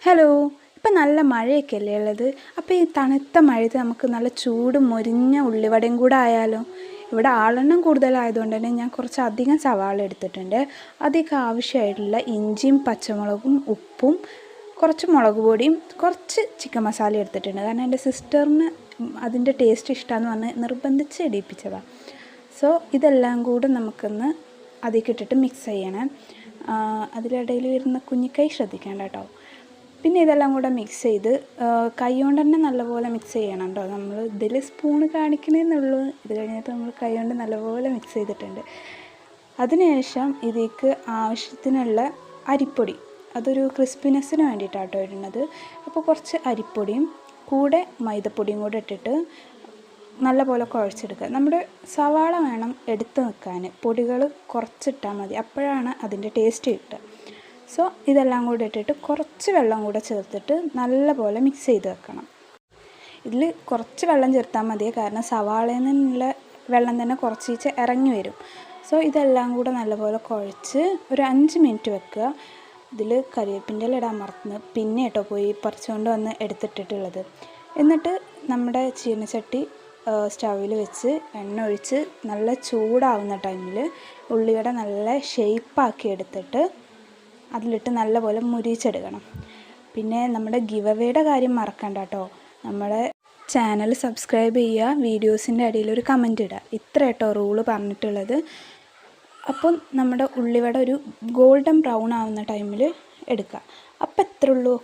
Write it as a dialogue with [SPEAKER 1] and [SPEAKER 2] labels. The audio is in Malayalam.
[SPEAKER 1] ഹലോ. ഇപ്പം നല്ല മഴയൊക്കെ അല്ലേ ഉള്ളത്. അപ്പോൾ ഈ തണുത്ത മഴയത്ത് നമുക്ക് നല്ല ചൂട് മൊരിഞ്ഞ ഉള്ളിവടയും കൂടെ ആയാലോ. ഇവിടെ ആളെണ്ണം കൂടുതലായതുകൊണ്ട് തന്നെ ഞാൻ കുറച്ചധികം സവാള എടുത്തിട്ടുണ്ട്. അതിലേക്ക് ആവശ്യമായിട്ടുള്ള ഇഞ്ചിയും പച്ചമുളകും ഉപ്പും കുറച്ച് മുളക് പൊടിയും കുറച്ച് ചിക്കൻ മസാല എടുത്തിട്ടുണ്ട്. കാരണം എൻ്റെ സിസ്റ്ററിന് അതിൻ്റെ ടേസ്റ്റ് ഇഷ്ടമാണെന്ന് പറഞ്ഞ് നിർബന്ധിച്ച് ഇടിയിപ്പിച്ചതാണ്. സോ ഇതെല്ലാം കൂടെ നമുക്കൊന്ന് അതിലേക്ക് ഇട്ടിട്ട് മിക്സ് ചെയ്യണം. അതിലിടയിൽ വരുന്ന കുഞ്ഞിക്കൈ ശ്രദ്ധിക്കേണ്ട കേട്ടോ. പിന്നെ ഇതെല്ലാം കൂടെ മിക്സ് ചെയ്ത് കൈ കൊണ്ട് തന്നെ നല്ലപോലെ മിക്സ് ചെയ്യണം കേട്ടോ. നമ്മൾ ഇതിൽ സ്പൂണ് കാണിക്കണമെന്നുള്ളൂ. ഇത് കഴിഞ്ഞിട്ട് നമ്മൾ കൈ കൊണ്ട് നല്ലപോലെ മിക്സ് ചെയ്തിട്ടുണ്ട്. അതിനുശേഷം ഇതിലേക്ക് ആവശ്യത്തിനുള്ള അരിപ്പൊടി, അതൊരു ക്രിസ്പിനെസ്സിന് വേണ്ടിയിട്ടാണ് കേട്ടോ ഇടുന്നത്. അപ്പോൾ കുറച്ച് അരിപ്പൊടിയും കൂടെ മൈദപ്പൊടിയും കൂടെ ഇട്ടിട്ട് നല്ലപോലെ കുഴച്ചെടുക്കുക. നമ്മുടെ സവാള വേണം എടുത്ത് നിൽക്കാൻ, പൊടികൾ കുറച്ചിട്ടാൽ മതി, അപ്പോഴാണ് അതിൻ്റെ ടേസ്റ്റ് കിട്ടുക. സോ ഇതെല്ലാം കൂടെ ഇട്ടിട്ട് കുറച്ച് വെള്ളം കൂടെ ചേർത്തിട്ട് നല്ലപോലെ മിക്സ് ചെയ്ത് വെക്കണം. ഇതിൽ കുറച്ച് വെള്ളം ചേർത്താൽ മതി, കാരണം സവാളയിൽ നിന്നുള്ള വെള്ളം തന്നെ കുറച്ച് ഇറങ്ങി വരും. സോ ഇതെല്ലാം കൂടെ നല്ലപോലെ കുഴച്ച് ഒരു 5 മിനിറ്റ് വെക്കുക. ഇതിൽ കരിവേപ്പിൻ്റെ ഇല ഇടാൻ മറന്ന് പിന്നെ കേട്ടോ പോയി പറിച്ചുകൊണ്ട് വന്ന് എടുത്തിട്ടിട്ടുള്ളത്. എന്നിട്ട് നമ്മുടെ ചീനച്ചട്ടി സ്റ്റൗവിൽ വെച്ച് എണ്ണ ഒഴിച്ച് നല്ല ചൂടാവുന്ന ടൈമിൽ ഉള്ളിവട നല്ല ഷേപ്പാക്കി എടുത്തിട്ട് അതിലിട്ട് നല്ലപോലെ മുരിച്ചെടുക്കണം. പിന്നെ നമ്മുടെ ഗിവ് അവേയുടെ കാര്യം മറക്കണ്ട കേട്ടോ. നമ്മുടെ ചാനൽ സബ്സ്ക്രൈബ് ചെയ്യുക, വീഡിയോസിൻ്റെ അടിയിൽ ഒരു കമൻറ്റ് ഇടുക. ഇത്ര കേട്ടോ റൂള് പറഞ്ഞിട്ടുള്ളത്. അപ്പം നമ്മുടെ ഉള്ളിവട ഒരു ഗോൾഡൻ ബ്രൗൺ ആവുന്ന ടൈമിൽ എടുക്കുക. അപ്പം എത്ര ഉള്ളൂ.